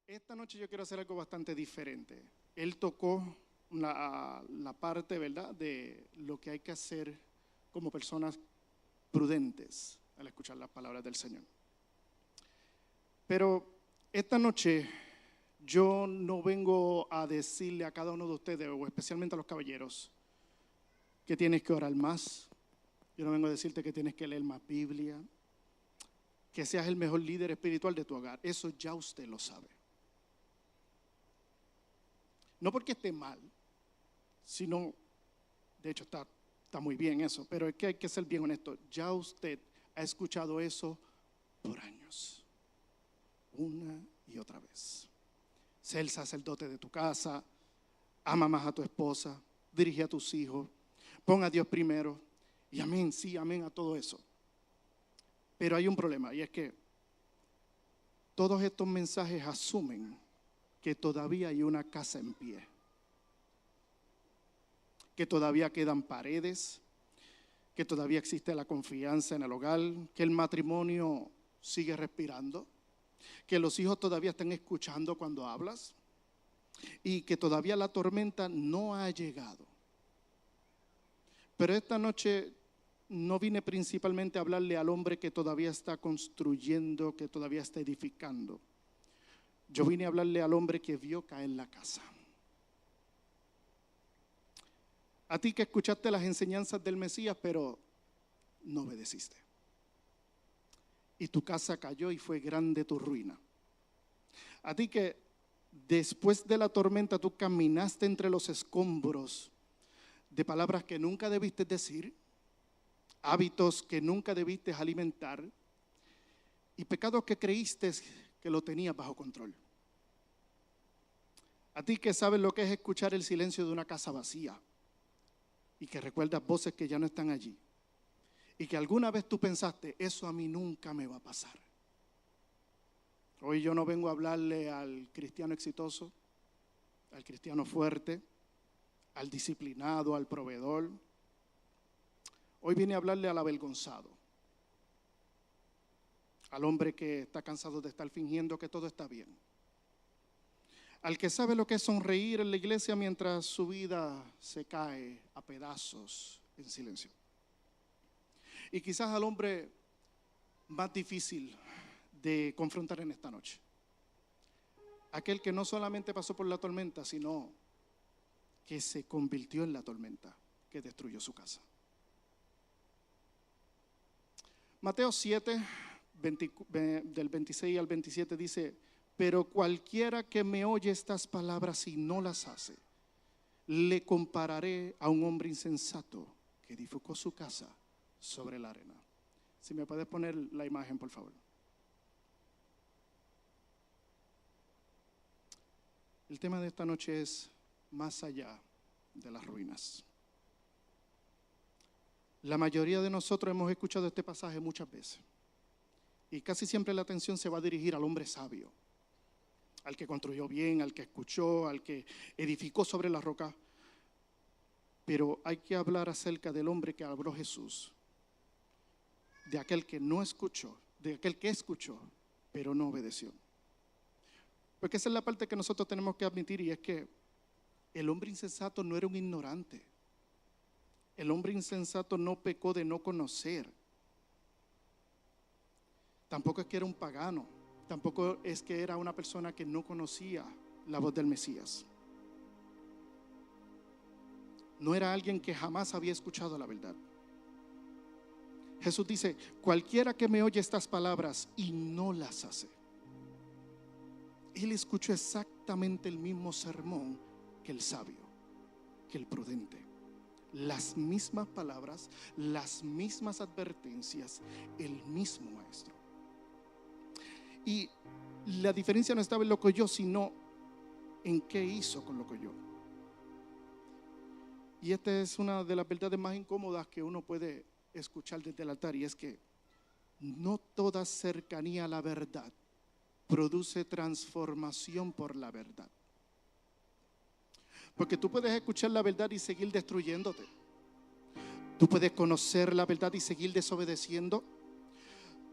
Esta noche yo quiero hacer algo bastante diferente. Él tocó la parte, ¿verdad?, de lo que hay que hacer como personas prudentes al escuchar las palabras del Señor. Pero esta noche yo no vengo a decirle a cada uno de ustedes, o especialmente a los caballeros, que tienes que orar más. Yo no vengo a decirte que tienes que leer más Biblia, que seas el mejor líder espiritual de tu hogar. Eso ya usted lo sabe. No porque esté mal, sino, de hecho está muy bien eso, pero es que hay que ser bien honesto. Ya usted ha escuchado eso por años, una y otra vez. Sé el sacerdote de tu casa, ama más a tu esposa, dirige a tus hijos, pon a Dios primero, y amén, sí, amén a todo eso. Pero hay un problema, y es que todos estos mensajes asumen que todavía hay una casa en pie, que todavía quedan paredes, que todavía existe la confianza en el hogar, que el matrimonio sigue respirando, que los hijos todavía están escuchando cuando hablas y que todavía la tormenta no ha llegado. Pero esta noche no vine principalmente a hablarle al hombre que todavía está construyendo, que todavía está edificando. Yo vine a hablarle al hombre que vio caer la casa. A ti que escuchaste las enseñanzas del Mesías, pero no obedeciste. Y tu casa cayó y fue grande tu ruina. A ti que después de la tormenta tú caminaste entre los escombros de palabras que nunca debiste decir, hábitos que nunca debiste alimentar y pecados que creíste que lo tenías bajo control. A ti que sabes lo que es escuchar el silencio de una casa vacía y que recuerdas voces que ya no están allí y que alguna vez tú pensaste, eso a mí nunca me va a pasar. Hoy yo no vengo a hablarle al cristiano exitoso, al cristiano fuerte, al disciplinado, al proveedor. Hoy vine a hablarle al avergonzado, al hombre que está cansado de estar fingiendo que todo está bien, al que sabe lo que es sonreír en la iglesia mientras su vida se cae a pedazos en silencio. Y quizás al hombre más difícil de confrontar en esta noche, aquel que no solamente pasó por la tormenta, sino que se convirtió en la tormenta que destruyó su casa. Mateo 7, del 26 al 27 dice: pero cualquiera que me oye estas palabras y no las hace, le compararé a un hombre insensato que edificó su casa sobre la arena. Si me puedes poner la imagen, por favor. El tema de esta noche es más allá de las ruinas. La mayoría de nosotros hemos escuchado este pasaje muchas veces y casi siempre la atención se va a dirigir al hombre sabio, al que construyó bien, al que escuchó, al que edificó sobre la roca. Pero hay que hablar acerca del hombre que habló Jesús, de aquel que no escuchó, de aquel que escuchó, pero no obedeció. Porque esa es la parte que nosotros tenemos que admitir, y es que el hombre insensato no era un ignorante. El hombre insensato no pecó de no conocer. Tampoco es que era un pagano. Tampoco es que era una persona que no conocía la voz del Mesías. No era alguien que jamás había escuchado la verdad. Jesús dice: cualquiera que me oye estas palabras y no las hace. Él escuchó exactamente el mismo sermón que el sabio, que el prudente. Las mismas palabras, las mismas advertencias, el mismo maestro. Y la diferencia no estaba en lo que oyó, sino en qué hizo con lo que oyó. Y esta es una de las verdades más incómodas que uno puede escuchar desde el altar, y es que no toda cercanía a la verdad produce transformación por la verdad. Porque tú puedes escuchar la verdad y seguir destruyéndote. Tú puedes conocer la verdad y seguir desobedeciendo.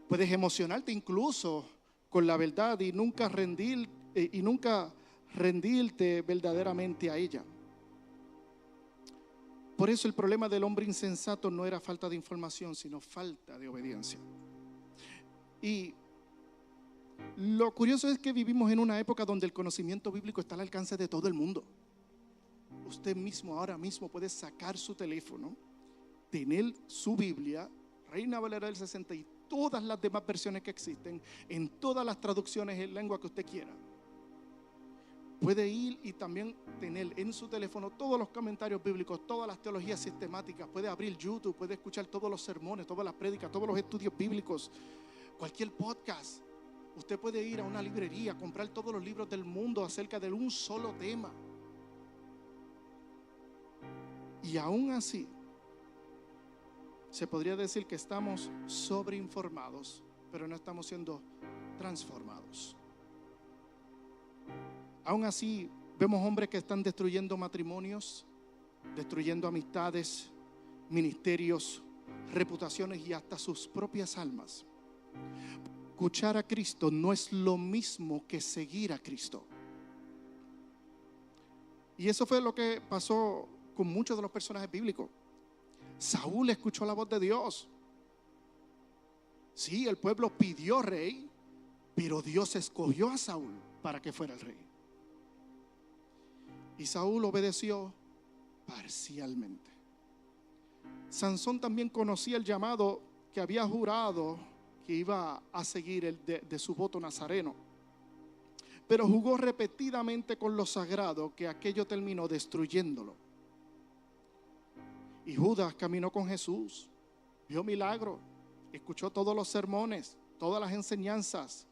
Puedes emocionarte incluso con la verdad y nunca rendir y nunca rendirte verdaderamente a ella. Por eso el problema del hombre insensato no era falta de información, sino falta de obediencia. Y lo curioso es que vivimos en una época donde el conocimiento bíblico está al alcance de todo el mundo. Usted mismo ahora mismo puede sacar su teléfono, tener su Biblia, Reina Valera del 60 y todas las demás versiones que existen, en todas las traducciones en lengua que usted quiera. Puede ir y también tener en su teléfono todos los comentarios bíblicos, todas las teologías sistemáticas. Puede abrir YouTube, puede escuchar todos los sermones, todas las prédicas, todos los estudios bíblicos, cualquier podcast. Usted puede ir a una librería, comprar todos los libros del mundo acerca de un solo tema. Y aún así, se podría decir que estamos sobreinformados, pero no estamos siendo transformados. Aún así, vemos hombres que están destruyendo matrimonios, destruyendo amistades, ministerios, reputaciones y hasta sus propias almas. Escuchar a Cristo no es lo mismo que seguir a Cristo. Y eso fue lo que pasó con muchos de los personajes bíblicos. Saúl escuchó la voz de Dios. Sí, el pueblo pidió rey, pero Dios escogió a Saúl para que fuera el rey. Y Saúl obedeció parcialmente. Sansón también conocía el llamado que había jurado que iba a seguir de su voto nazareno, pero jugó repetidamente con lo sagrado, que aquello terminó destruyéndolo. Y Judas caminó con Jesús, vio milagros, escuchó todos los sermones, todas las enseñanzas.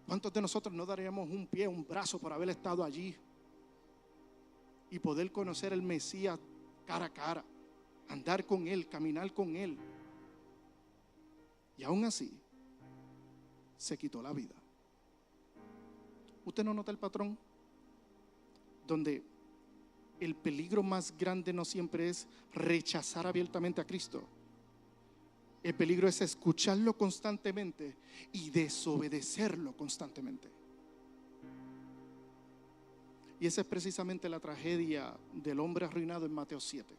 ¿Cuántos de nosotros no daríamos un pie, un brazo por haber estado allí y poder conocer el Mesías cara a cara, andar con Él, caminar con Él? Y aún así, se quitó la vida. ¿Usted no nota el patrón? Donde el peligro más grande no siempre es rechazar abiertamente a Cristo. El peligro es escucharlo constantemente y desobedecerlo constantemente. Y esa es precisamente la tragedia del hombre arruinado en Mateo 7.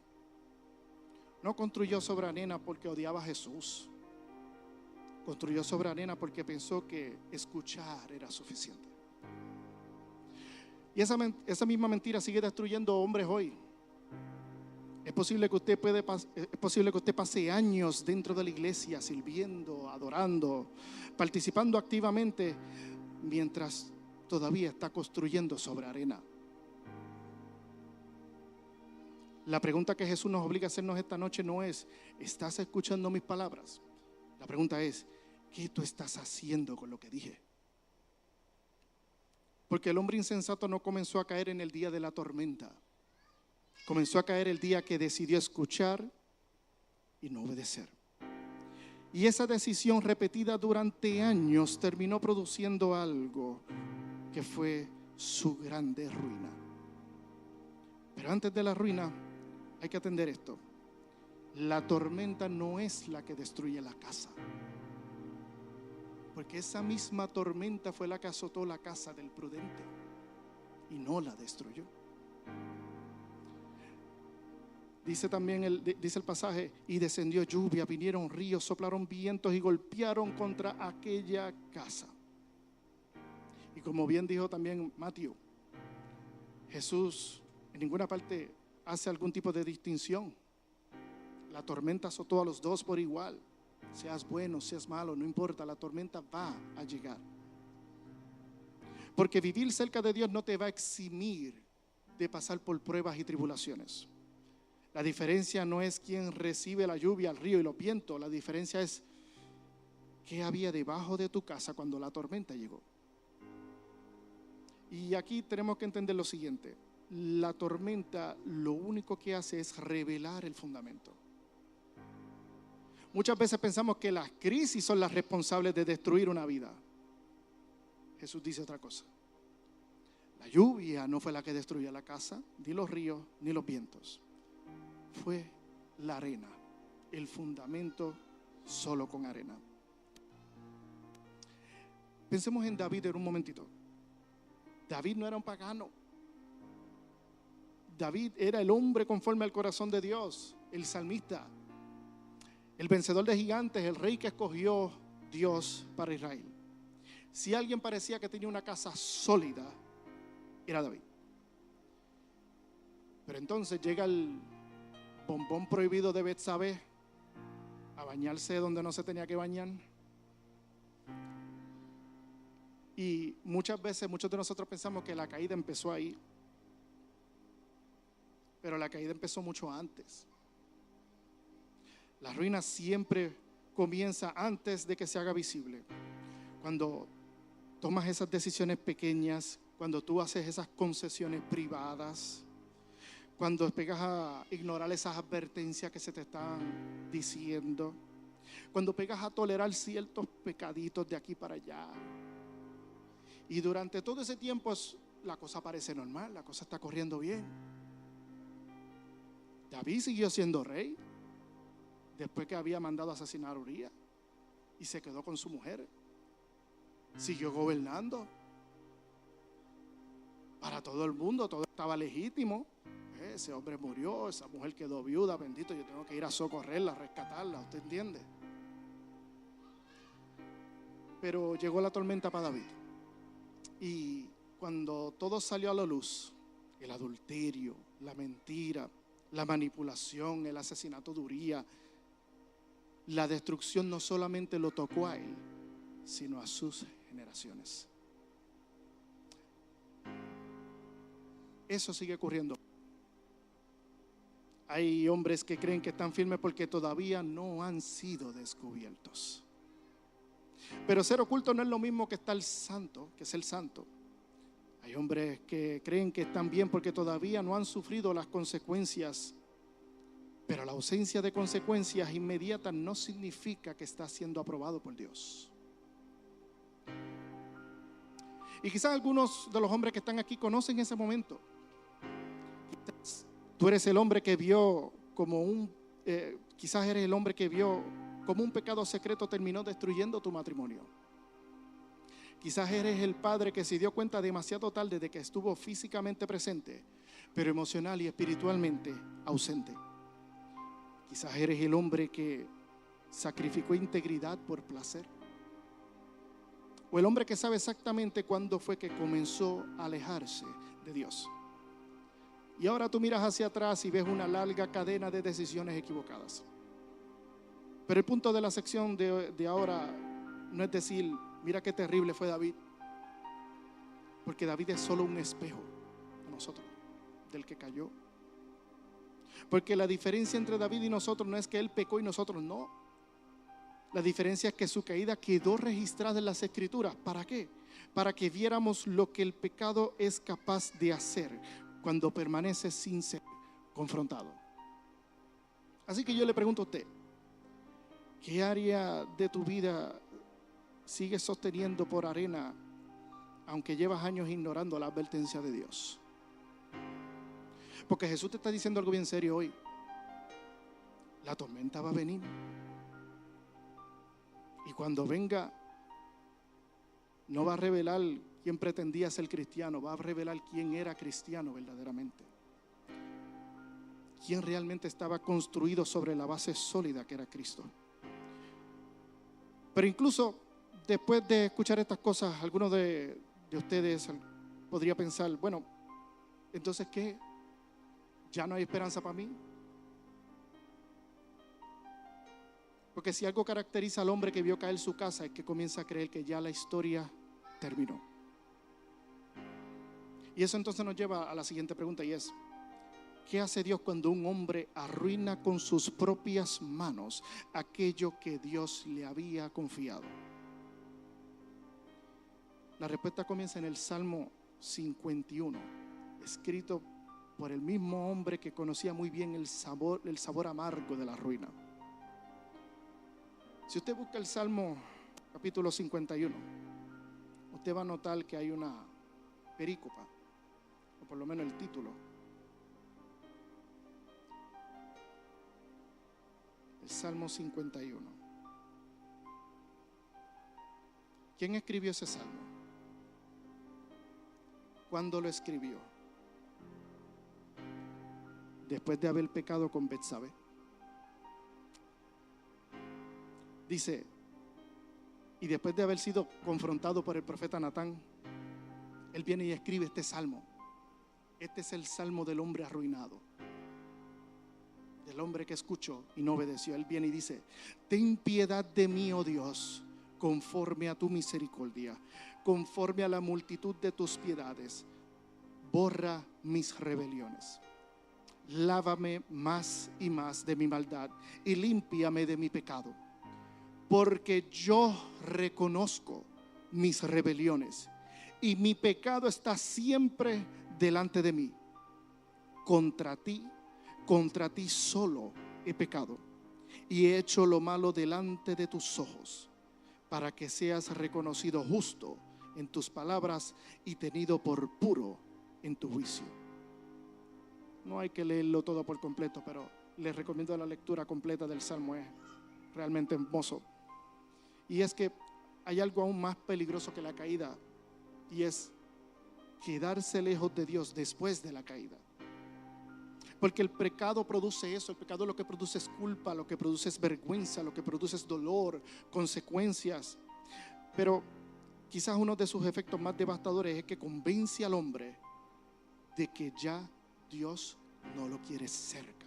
No construyó sobre arena porque odiaba a Jesús. Construyó sobre arena porque pensó que escuchar era suficiente. Y esa misma mentira sigue destruyendo hombres hoy. Es posible que usted pase años dentro de la iglesia sirviendo, adorando, participando activamente, mientras todavía está construyendo sobre arena. La pregunta que Jesús nos obliga a hacernos esta noche no es: ¿estás escuchando mis palabras? La pregunta es: ¿qué tú estás haciendo con lo que dije? Porque el hombre insensato no comenzó a caer en el día de la tormenta. Comenzó a caer el día que decidió escuchar y no obedecer. Y esa decisión repetida durante años terminó produciendo algo que fue su grande ruina. Pero antes de la ruina hay que atender esto: la tormenta no es la que destruye la casa, porque esa misma tormenta fue la que azotó la casa del prudente y no la destruyó. Dice también dice el pasaje: y descendió lluvia, vinieron ríos, soplaron vientos y golpearon contra aquella casa. Y como bien dijo también Mateo, Jesús en ninguna parte hace algún tipo de distinción. La tormenta azotó a los dos por igual. Seas bueno, seas malo, no importa, la tormenta va a llegar. Porque vivir cerca de Dios no te va a eximir de pasar por pruebas y tribulaciones. La diferencia no es quién recibe la lluvia, el río y los vientos. La diferencia es qué había debajo de tu casa cuando la tormenta llegó. Y aquí tenemos que entender lo siguiente: la tormenta lo único que hace es revelar el fundamento. Muchas veces pensamos que las crisis son las responsables de destruir una vida. Jesús dice otra cosa. La lluvia no fue la que destruyó la casa, ni los ríos, ni los vientos. Fue la arena, el fundamento solo con arena. Pensemos en David en un momentito. David no era un pagano. David era el hombre conforme al corazón de Dios, el salmista, el vencedor de gigantes, el rey que escogió Dios para Israel. Si alguien parecía que tenía una casa sólida, era David. Pero entonces llega el bombón prohibido de Betsabé a bañarse donde no se tenía que bañar. Y muchas veces, muchos de nosotros pensamos que la caída empezó ahí. Pero la caída empezó mucho antes. La ruina siempre comienza antes de que se haga visible. Cuando tomas esas decisiones pequeñas, cuando tú haces esas concesiones privadas, cuando pegas a ignorar esas advertencias que se te están diciendo, cuando pegas a tolerar ciertos pecaditos de aquí para allá. Y durante todo ese tiempo la cosa parece normal, la cosa está corriendo bien. David siguió siendo rey después que había mandado asesinar a Urías y se quedó con su mujer. Siguió gobernando para todo el mundo, todo estaba legítimo. Ese hombre murió, esa mujer quedó viuda, bendito, yo tengo que ir a socorrerla, a rescatarla, ¿usted entiende? Pero llegó la tormenta para David. Y cuando todo salió a la luz, el adulterio, la mentira, la manipulación, el asesinato de Urías, la destrucción no solamente lo tocó a él, sino a sus generaciones. Eso sigue ocurriendo. Hay hombres que creen que están firmes porque todavía no han sido descubiertos. Pero ser oculto no es lo mismo que estar santo, que ser santo. Hay hombres que creen que están bien porque todavía no han sufrido las consecuencias. Pero la ausencia de consecuencias inmediatas no significa que está siendo aprobado por Dios. Y quizás algunos de los hombres que están aquí conocen ese momento. Tú eres el hombre que vio como quizás eres el hombre que vio como un pecado secreto terminó destruyendo tu matrimonio. Quizás eres el padre que se dio cuenta demasiado tarde de que estuvo físicamente presente, pero emocional y espiritualmente ausente. Quizás eres el hombre que sacrificó integridad por placer. O el hombre que sabe exactamente cuándo fue que comenzó a alejarse de Dios. Y ahora tú miras hacia atrás y ves una larga cadena de decisiones equivocadas. Pero el punto de la sección de ahora no es decir, mira qué terrible fue David. Porque David es solo un espejo de nosotros, del que cayó. Porque la diferencia entre David y nosotros no es que él pecó y nosotros no. La diferencia es que su caída quedó registrada en las Escrituras. ¿Para qué? Para que viéramos lo que el pecado es capaz de hacer cuando permanece sin ser confrontado. Así que yo le pregunto a usted, ¿qué área de tu vida sigues sosteniendo por arena, aunque llevas años ignorando la advertencia de Dios? Porque Jesús te está diciendo algo bien serio hoy. La tormenta va a venir. Y cuando venga, no va a revelar quién pretendía ser cristiano, va a revelar quién era cristiano verdaderamente. Quién realmente estaba construido sobre la base sólida que era Cristo. Pero incluso después de escuchar estas cosas, algunos de ustedes podría pensar, bueno, entonces ¿qué? ¿Ya no hay esperanza para mí? Porque si algo caracteriza al hombre que vio caer su casa es que comienza a creer que ya la historia terminó. Y eso entonces nos lleva a la siguiente pregunta, y es: ¿qué hace Dios cuando un hombre arruina con sus propias manos aquello que Dios le había confiado? La respuesta comienza en el Salmo 51, escrito por el mismo hombre que conocía muy bien el sabor amargo de la ruina. Si usted busca el Salmo capítulo 51, usted va a notar que hay una perícopa, o por lo menos el título. El Salmo 51. ¿Quién escribió ese salmo? ¿Cuándo lo escribió? Después de haber pecado con Betsabé. Dice, y después de haber sido confrontado por el profeta Natán, él viene y escribe este salmo. Este es el salmo del hombre arruinado, del hombre que escuchó y no obedeció. Él viene y dice: ten piedad de mí, oh Dios, conforme a tu misericordia, conforme a la multitud de tus piedades, borra mis rebeliones. Lávame más y más de mi maldad y límpiame de mi pecado, porque yo reconozco mis rebeliones y mi pecado está siempre delante de mí. Contra ti solo he pecado y he hecho lo malo delante de tus ojos, para que seas reconocido justo en tus palabras y tenido por puro en tu juicio. No hay que leerlo todo por completo, pero les recomiendo la lectura completa del Salmo. Es realmente hermoso. Y es que hay algo aún más peligroso que la caída, y es quedarse lejos de Dios después de la caída. Porque el pecado produce eso. El pecado lo que produce es culpa, lo que produce es vergüenza, lo que produce es dolor, consecuencias. Pero quizás uno de sus efectos más devastadores es que convence al hombre de que ya Dios no lo quiere cerca.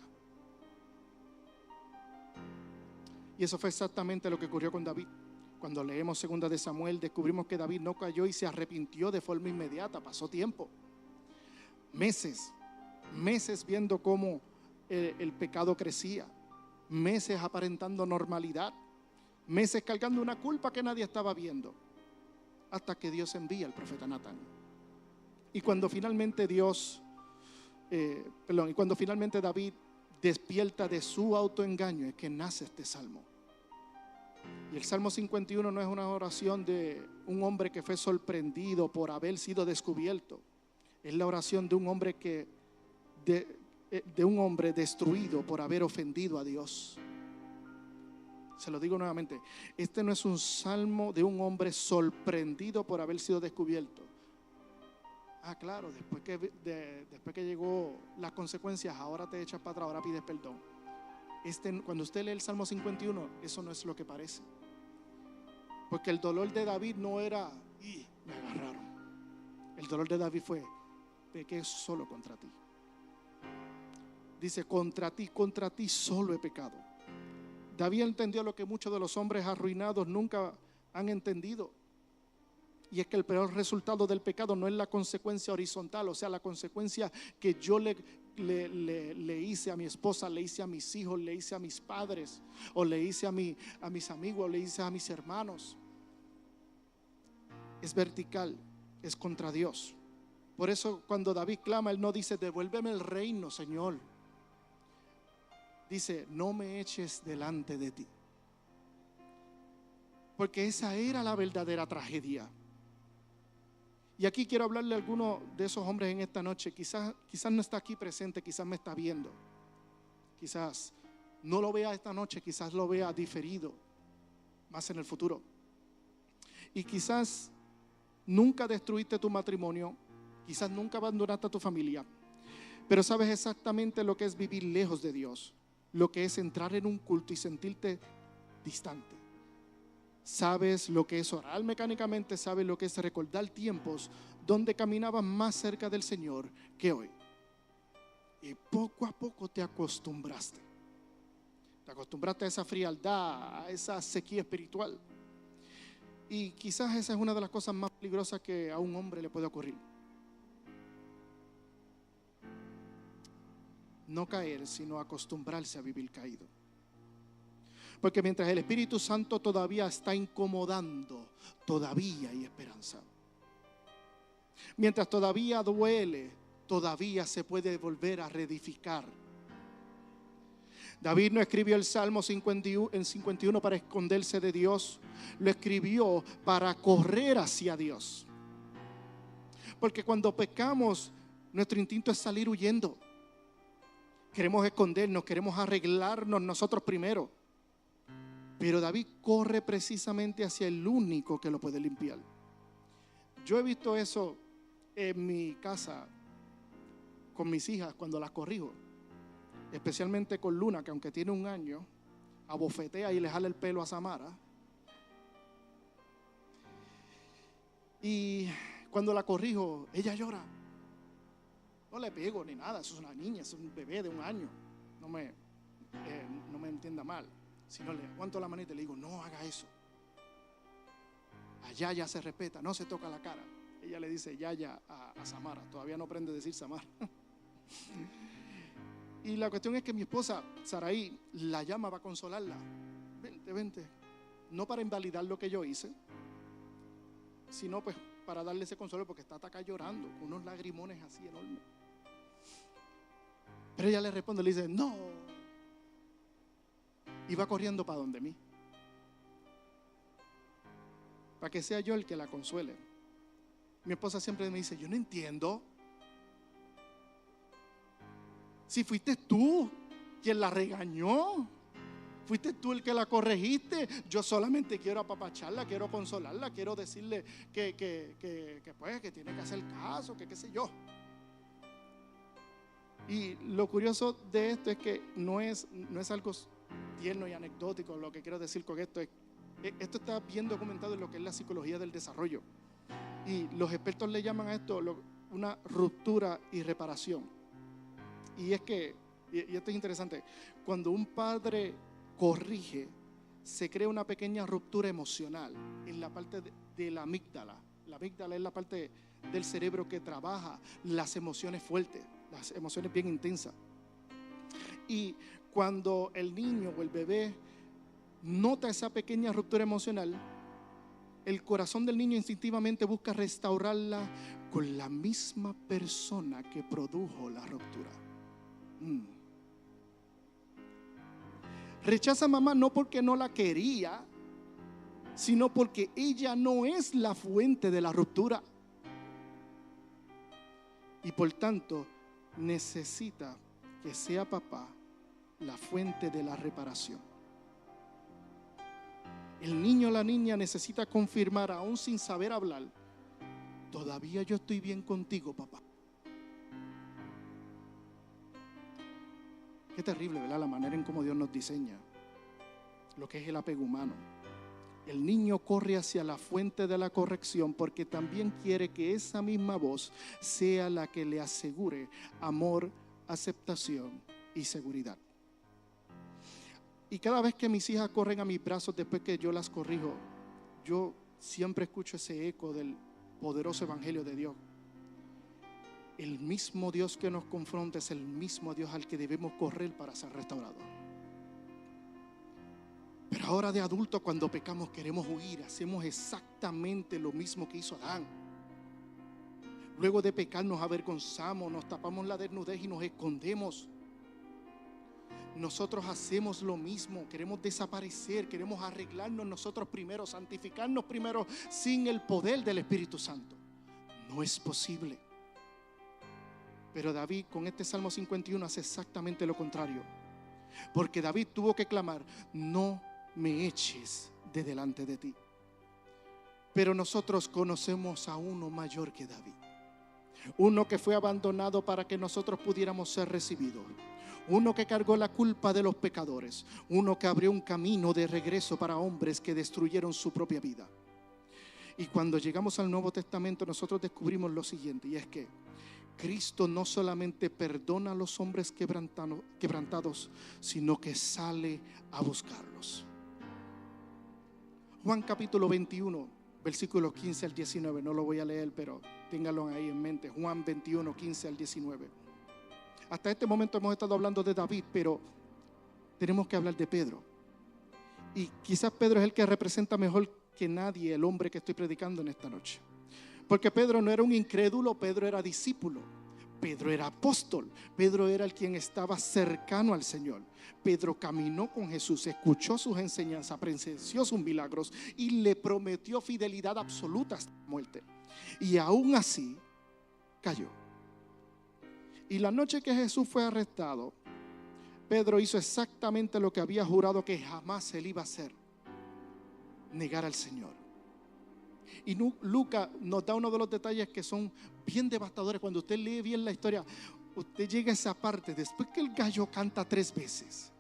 Y eso fue exactamente lo que ocurrió con David. Cuando leemos 2 de Samuel, descubrimos que David no cayó y se arrepintió de forma inmediata. Pasó tiempo, meses viendo cómo el pecado crecía, meses aparentando normalidad, meses cargando una culpa que nadie estaba viendo, hasta que Dios envía al profeta Natán. Y cuando finalmente David despierta de su autoengaño, es que nace este salmo. Y el Salmo 51 no es una oración de un hombre que fue sorprendido por haber sido descubierto. Es la oración de un hombre de un hombre destruido por haber ofendido a Dios. Se lo digo nuevamente, este no es un salmo de un hombre sorprendido por haber sido descubierto. Claro, después que llegó las consecuencias, ahora te echas para atrás, ahora pides perdón. Cuando usted lee el Salmo 51, eso no es lo que parece. Porque el dolor de David no era, me agarraron. El dolor de David fue: pequé solo contra ti. Dice: contra ti solo he pecado. David entendió lo que muchos de los hombres arruinados nunca han entendido. Y es que el peor resultado del pecado no es la consecuencia horizontal, o sea, la consecuencia que yo le hice a mi esposa, le hice a mis hijos, le hice a mis padres, o le hice a mis amigos, o le hice a mis hermanos. Es vertical, es contra Dios. Por eso cuando David clama, él no dice: devuélveme el reino, Señor. Dice: no me eches delante de ti. Porque esa era la verdadera tragedia. Y aquí quiero hablarle a alguno de esos hombres en esta noche. Quizás no está aquí presente, quizás me está viendo. Quizás no lo vea esta noche, quizás lo vea diferido, más en el futuro. Y quizás nunca destruiste tu matrimonio, quizás nunca abandonaste a tu familia, pero sabes exactamente lo que es vivir lejos de Dios, lo que es entrar en un culto y sentirte distante. Sabes lo que es orar mecánicamente, sabes lo que es recordar tiempos donde caminabas más cerca del Señor que hoy. Y poco a poco te acostumbraste. Te acostumbraste a esa frialdad, a esa sequía espiritual. Y quizás esa es una de las cosas más peligrosas que a un hombre le puede ocurrir. No caer, sino acostumbrarse a vivir caído. Porque mientras el Espíritu Santo todavía está incomodando, todavía hay esperanza. Mientras todavía duele, todavía se puede volver a reedificar. David no escribió el Salmo 51 para esconderse de Dios, lo escribió para correr hacia Dios. Porque cuando pecamos, nuestro instinto es salir huyendo. Queremos escondernos, queremos arreglarnos nosotros primero. Pero David corre precisamente hacia el único que lo puede limpiar. Yo he visto eso en mi casa con mis hijas cuando las corrijo, especialmente con Luna, que aunque tiene 1 año, abofetea y le jala el pelo a Samara. Y cuando la corrijo, ella llora. No le pego ni nada, eso es una niña, es un bebé de 1 año. No me entienda mal. Si no, le aguanto la manita y le digo, no haga eso. Allá ya se respeta, no se toca la cara. Ella le dice Yaya a Samara, todavía no aprende a decir Samara. Y la cuestión es que mi esposa, Saraí, la llama para consolarla. Vente, vente. No para invalidar lo que yo hice, sino pues para darle ese consuelo, porque está acá llorando, con unos lagrimones así enormes. Pero ella le responde, le dice, no. Y va corriendo para donde mí, para que sea yo el que la consuele. Mi esposa siempre me dice, yo no entiendo. Si fuiste tú quien la regañó, fuiste tú el que la corregiste, yo solamente quiero apapacharla, quiero consolarla, quiero decirle que pues, que tiene que hacer caso, que qué sé yo. Y lo curioso de esto es que no es algo tierno y anecdótico. Lo que quiero decir con esto es, esto está bien documentado en lo que es la psicología del desarrollo. Y los expertos le llaman a esto una ruptura y reparación. Y es que, y esto es interesante, cuando un padre corrige, se crea una pequeña ruptura emocional en la parte de la amígdala. La amígdala es la parte del cerebro que trabaja las emociones fuertes, las emociones bien intensas. Y cuando el niño o el bebé nota esa pequeña ruptura emocional, el corazón del niño instintivamente busca restaurarla con la misma persona que produjo la ruptura. Rechaza a mamá no porque no la quería, sino porque ella no es la fuente de la ruptura. Y por tanto, necesita que sea papá la fuente de la reparación. El niño o la niña necesita confirmar, aún sin saber hablar, todavía yo estoy bien contigo, papá. Qué terrible, ¿verdad? La manera en cómo Dios nos diseña, lo que es el apego humano. El niño corre hacia la fuente de la corrección porque también quiere que esa misma voz sea la que le asegure amor, aceptación y seguridad. Y cada vez que mis hijas corren a mis brazos después que yo las corrijo, yo siempre escucho ese eco del poderoso evangelio de Dios. El mismo Dios que nos confronta es el mismo Dios al que debemos correr para ser restaurados. Pero ahora de adultos, cuando pecamos, queremos huir. Hacemos exactamente lo mismo que hizo Adán. Luego de pecar nos avergonzamos, nos tapamos la desnudez y nos escondemos. Nosotros hacemos lo mismo, queremos desaparecer, queremos arreglarnos nosotros primero, santificarnos primero sin el poder del Espíritu Santo. No es posible. Pero David con este Salmo 51 hace exactamente lo contrario. Porque David tuvo que clamar, no me eches de delante de ti. Pero nosotros conocemos a uno mayor que David. Uno que fue abandonado para que nosotros pudiéramos ser recibidos. Uno que cargó la culpa de los pecadores. Uno que abrió un camino de regreso para hombres que destruyeron su propia vida. Y cuando llegamos al Nuevo Testamento, nosotros descubrimos lo siguiente, y es que Cristo no solamente perdona a los hombres quebrantados, sino que sale a buscarlos. Juan capítulo 21, versículos 15 al 19. No lo voy a leer, pero ténganlo ahí en mente. Juan 21, 15 al 19. Hasta este momento hemos estado hablando de David, pero tenemos que hablar de Pedro. Y quizás Pedro es el que representa mejor que nadie el hombre que estoy predicando en esta noche. Porque Pedro no era un incrédulo, Pedro era discípulo. Pedro era apóstol. Pedro era el quien estaba cercano al Señor. Pedro caminó con Jesús, escuchó sus enseñanzas, presenció sus milagros y le prometió fidelidad absoluta hasta la muerte. Y aún así cayó. Y la noche que Jesús fue arrestado, Pedro hizo exactamente lo que había jurado que jamás él iba a hacer: negar al Señor. Y Lucas nos da uno de los detalles que son bien devastadores. Cuando usted lee bien la historia, usted llega a esa parte, después que el gallo canta 3 veces,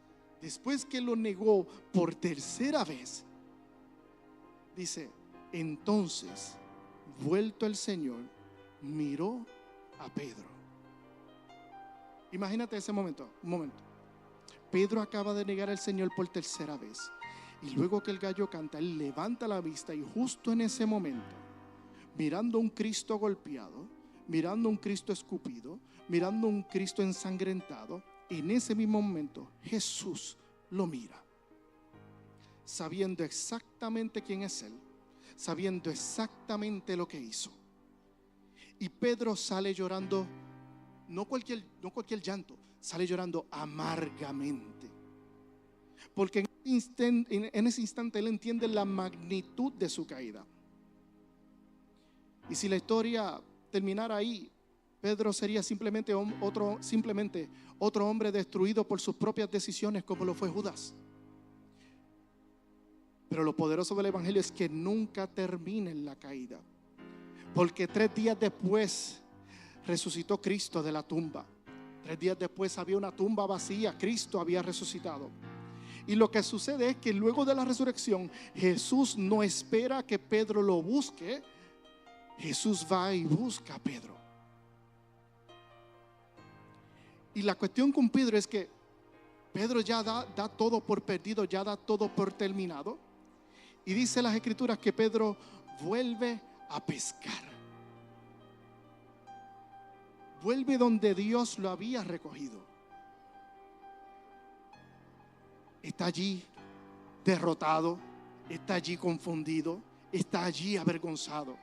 después que lo negó por tercera vez, dice, entonces, vuelto el Señor, miró a Pedro. Imagínate ese momento, un momento. Pedro acaba de negar al Señor por tercera vez. Y luego que el gallo canta, él levanta la vista y justo en ese momento, mirando a un Cristo golpeado, mirando a un Cristo escupido, mirando a un Cristo ensangrentado, en ese mismo momento Jesús lo mira, sabiendo exactamente quién es Él, sabiendo exactamente lo que hizo. Y Pedro sale llorando, no cualquier llanto, sale llorando amargamente. Porque en ese instante él entiende la magnitud de su caída. Y si la historia terminara ahí, Pedro sería simplemente otro hombre destruido por sus propias decisiones, como lo fue Judas. Pero lo poderoso del evangelio es que nunca termina en la caída, porque 3 días después resucitó Cristo de la tumba. 3 días después había una tumba vacía, Cristo había resucitado. Y lo que sucede es que luego de la resurrección, Jesús no espera que Pedro lo busque. Jesús va y busca a Pedro. Y la cuestión con Pedro es que Pedro ya da todo por perdido, ya da todo por terminado. Y dice las Escrituras que Pedro vuelve a pescar. Vuelve donde Dios lo había recogido. Está allí derrotado, está allí confundido, está allí avergonzado.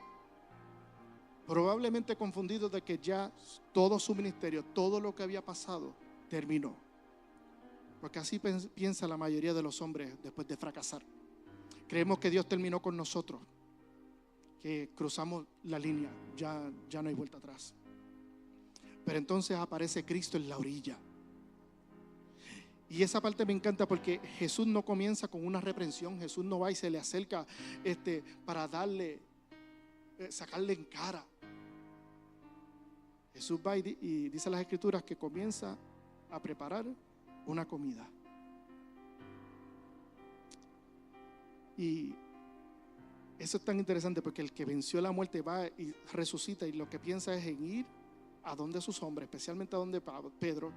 Probablemente confundido de que ya todo su ministerio, todo lo que había pasado, terminó. Porque así piensa la mayoría de los hombres después de fracasar. Creemos que Dios terminó con nosotros, que cruzamos la línea, ya no hay vuelta atrás. Pero entonces aparece Cristo en la orilla. Y esa parte me encanta porque Jesús no comienza con una reprensión. Jesús no va y se le acerca para sacarle en cara. Jesús va y dice las Escrituras que comienza a preparar una comida. Y eso es tan interesante porque el que venció la muerte va y resucita y lo que piensa es en ir a donde sus hombres, especialmente a donde Pedro,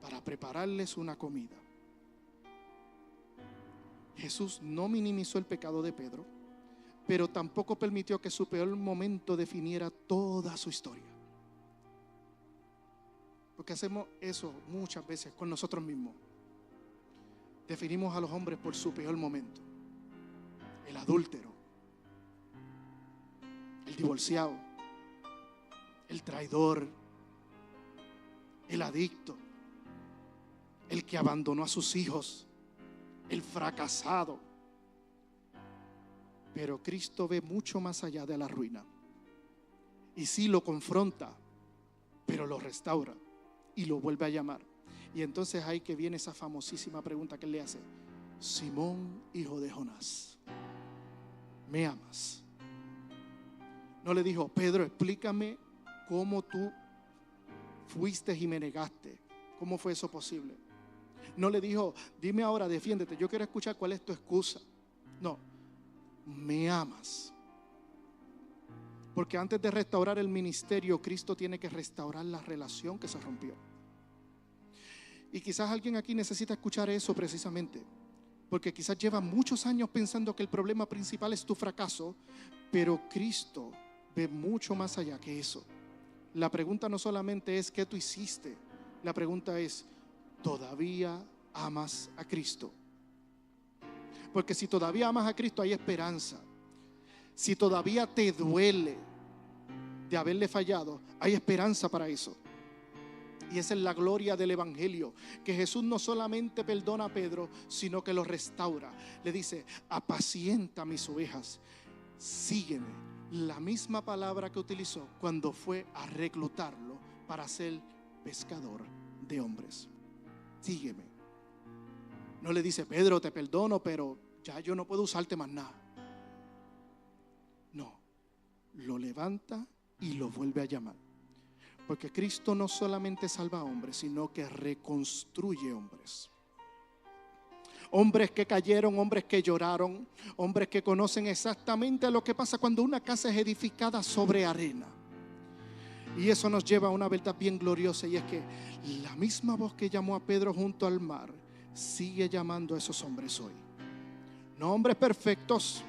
para prepararles una comida. Jesús no minimizó el pecado de Pedro, pero tampoco permitió que su peor momento definiera toda su historia. Porque hacemos eso muchas veces con nosotros mismos. Definimos a los hombres por su peor momento. El adúltero, el divorciado, el traidor, el adicto, el que abandonó a sus hijos, el fracasado. Pero Cristo ve mucho más allá de la ruina. Y sí lo confronta, pero lo restaura y lo vuelve a llamar. Y entonces ahí que viene esa famosísima pregunta que él le hace: Simón, hijo de Jonás, ¿me amas? No le dijo: Pedro, explícame cómo tú fuiste y me negaste. ¿Cómo fue eso posible? No le dijo: dime ahora, defiéndete, yo quiero escuchar cuál es tu excusa. No, ¿me amas? Porque antes de restaurar el ministerio, Cristo tiene que restaurar la relación que se rompió. Y quizás alguien aquí necesita escuchar eso precisamente, porque quizás lleva muchos años pensando que el problema principal es tu fracaso, pero Cristo ve mucho más allá que eso. La pregunta no solamente es ¿qué tú hiciste? La pregunta es: ¿todavía amas a Cristo? Porque si todavía amas a Cristo, hay esperanza. Si todavía te duele de haberle fallado, hay esperanza para eso. Y esa es la gloria del evangelio, que Jesús no solamente perdona a Pedro, sino que lo restaura. Le dice: apacienta mis ovejas, sígueme. La misma palabra que utilizó cuando fue a reclutarlo para ser pescador de hombres. Sígueme. No le dice: Pedro, te perdono, pero ya yo no puedo usarte más nada. No, lo levanta y lo vuelve a llamar. Porque Cristo no solamente salva a hombres, sino que reconstruye hombres. Hombres que cayeron, hombres que lloraron, hombres que conocen exactamente lo que pasa cuando una casa es edificada sobre arena. Y eso nos lleva a una verdad bien gloriosa, y es que la misma voz que llamó a Pedro junto al mar sigue llamando a esos hombres hoy. No hombres perfectos,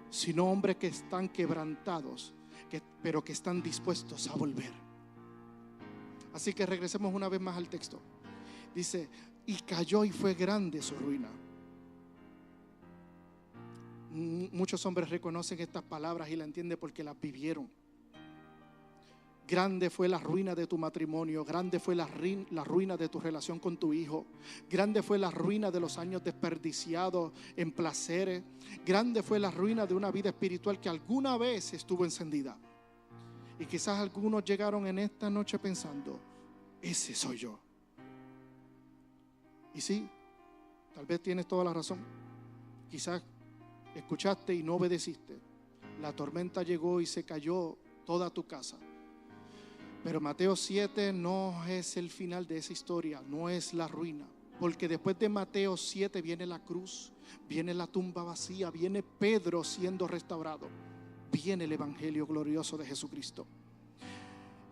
sino hombres que están quebrantados, pero que están dispuestos a volver. Así que regresemos una vez más al texto. Dice, y cayó y fue grande su ruina. Muchos hombres reconocen estas palabras y la entienden porque las vivieron. Grande fue la ruina de tu matrimonio, grande fue la ruina de tu relación con tu hijo, grande fue la ruina de los años desperdiciados en placeres, grande fue la ruina de una vida espiritual que alguna vez estuvo encendida. Y quizás algunos llegaron en esta noche pensando, ese soy yo. Y sí, tal vez tienes toda la razón. Quizás escuchaste y no obedeciste. La tormenta llegó y se cayó toda tu casa. Pero Mateo 7 no es el final de esa historia, no es la ruina. Porque después de Mateo 7 viene la cruz, viene la tumba vacía, viene Pedro siendo restaurado, viene el evangelio glorioso de Jesucristo.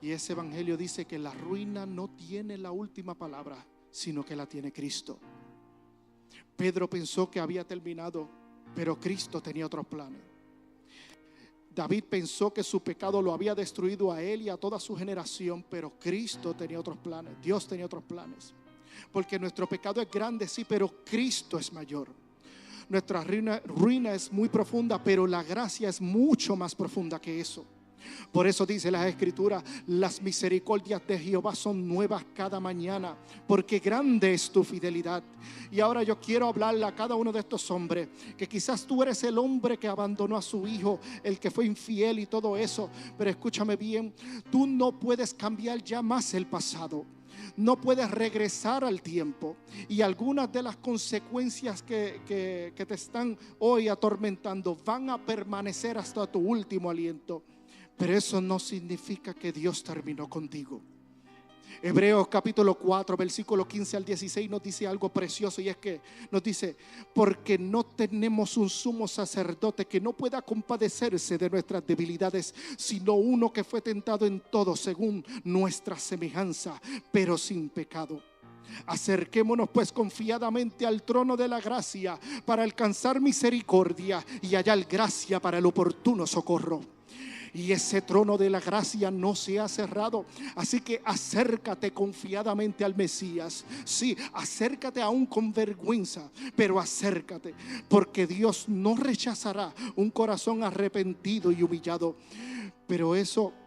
Y ese evangelio dice que la ruina no tiene la última palabra, sino que la tiene Cristo. Pedro pensó que había terminado, pero Cristo tenía otros planes. David pensó que su pecado lo había destruido a él y a toda su generación, pero Cristo tenía otros planes, Dios tenía otros planes. Porque nuestro pecado es grande, sí, pero Cristo es mayor. Nuestra ruina es muy profunda, pero la gracia es mucho más profunda que eso. Por eso dice la Escritura, las misericordias de Jehová son nuevas cada mañana, porque grande es tu fidelidad. Y ahora yo quiero hablarle a cada uno de estos hombres, que quizás tú eres el hombre que abandonó a su hijo, el que fue infiel y todo eso, pero escúchame bien, tú no puedes cambiar ya más el pasado. No puedes regresar al tiempo, y algunas de las consecuencias que te están hoy atormentando van a permanecer hasta tu último aliento. Pero eso no significa que Dios terminó contigo. Hebreos capítulo 4, versículo 15 al 16 nos dice algo precioso, y es que nos dice, porque no tenemos un sumo sacerdote que no pueda compadecerse de nuestras debilidades, sino uno que fue tentado en todo según nuestra semejanza, pero sin pecado. Acerquémonos pues confiadamente al trono de la gracia para alcanzar misericordia y hallar gracia para el oportuno socorro. Y ese trono de la gracia no se ha cerrado. Así que acércate confiadamente al Mesías. Sí, acércate aún con vergüenza, pero acércate, porque Dios no rechazará un corazón arrepentido y humillado. Pero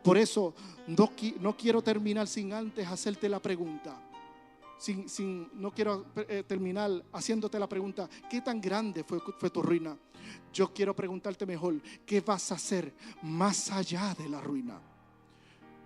por eso no quiero terminar sin antes hacerte la pregunta. No quiero terminar haciéndote la pregunta, ¿qué tan grande fue tu ruina? Yo quiero preguntarte mejor, ¿qué vas a hacer más allá de la ruina?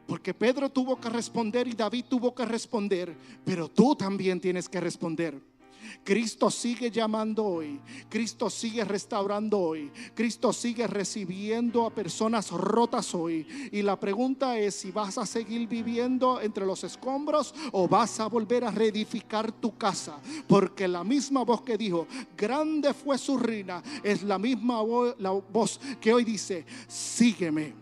Porque Pedro tuvo que responder y David tuvo que responder, pero tú también tienes que responder. Cristo sigue llamando hoy, Cristo sigue restaurando hoy, Cristo sigue recibiendo a personas rotas hoy. Y la pregunta es si vas a seguir viviendo entre los escombros o vas a volver a reedificar tu casa. Porque la misma voz que dijo, grande fue su ruina, es la misma voz que hoy dice, sígueme.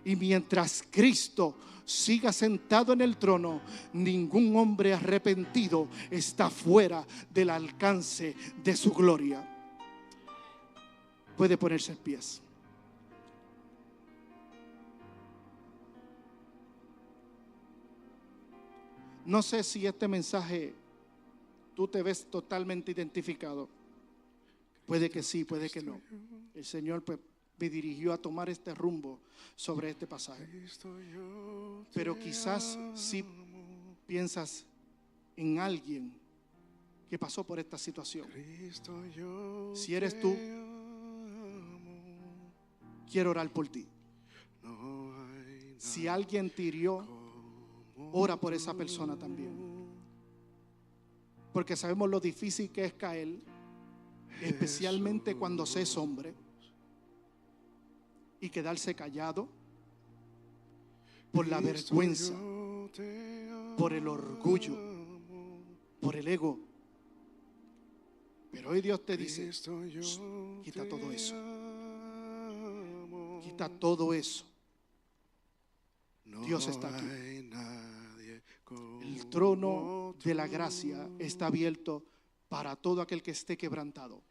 Y mientras Cristo siga sentado en el trono, ningún hombre arrepentido está fuera del alcance de su gloria. Puede ponerse en pies. No sé si este mensaje tú te ves totalmente identificado. Puede que sí, puede que no. El Señor me dirigió a tomar este rumbo sobre este pasaje. Pero quizás si piensas en alguien que pasó por esta situación. Si eres tú, quiero orar por ti. Si alguien te hirió, ora por esa persona también. Porque sabemos lo difícil que es caer, especialmente cuando se es hombre. y quedarse callado por la vergüenza, por el orgullo, por el ego. Pero hoy Dios te dice: quita todo eso. Quita todo eso. Dios está aquí. El trono de la gracia está abierto para todo aquel que esté quebrantado,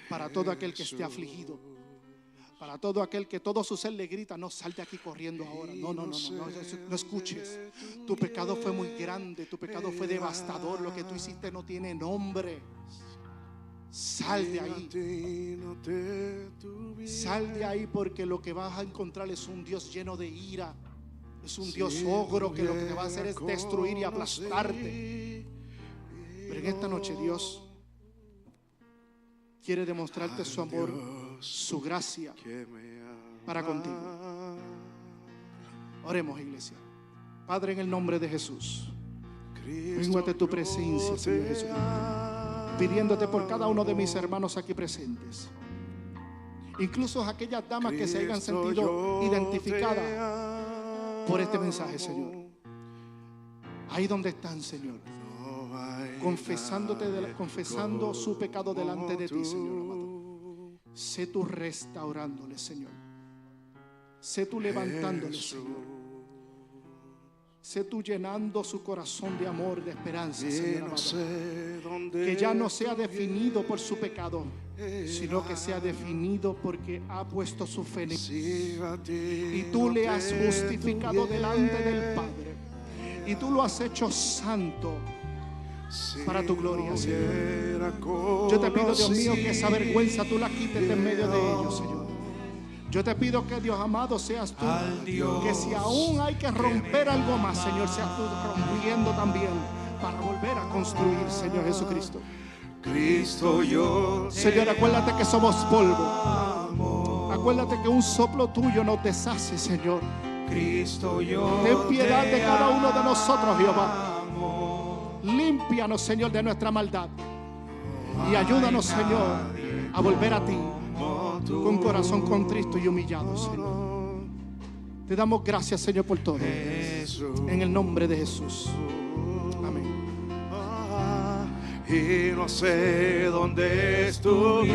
para todo aquel que esté afligido, para todo aquel que todo su ser le grita: no, sal de aquí corriendo ahora. No escuches. Tu pecado fue muy grande, tu pecado fue devastador, lo que tú hiciste no tiene nombre. Sal de ahí. Sal de ahí, porque lo que vas a encontrar es un Dios lleno de ira. Es un Dios ogro que lo que te va a hacer es destruir y aplastarte. Pero en esta noche Dios quiere demostrarte su amor, su gracia para contigo. Oremos, iglesia. Padre, en el nombre de Jesús, vengo ante tu presencia, Señor Jesucristo, pidiéndote por cada uno de mis hermanos aquí presentes, incluso aquellas damas que se hayan sentido identificadas por este mensaje, Señor. Ahí donde están, Señor, confesando su pecado delante de ti, Señor amado. Sé tú restaurándoles, Señor. Sé tú levantándoles, Señor. Sé tú llenando su corazón de amor, de esperanza, Señor amado. Que ya no sea definido por su pecado, sino que sea definido porque ha puesto su fe en ti. Y tú le has justificado delante del Padre. Y tú lo has hecho santo para tu gloria, Señor. Yo te pido, Dios mío, que esa vergüenza tú la quites de en medio de ellos, Señor. Yo te pido que, Dios amado, seas tú, que si aún hay que romper algo más, Señor, seas tú rompiendo también para volver a construir, Señor Jesucristo. Señor, acuérdate que somos polvo. Acuérdate que un soplo tuyo nos deshace, Señor. Ten piedad de cada uno de nosotros, Jehová. Límpianos, Señor, de nuestra maldad. Y ayúdanos, Señor, a volver a ti con corazón contrito y humillado, Señor. Te damos gracias, Señor, por todo. En el nombre de Jesús. Amén. Y no sé dónde estuviera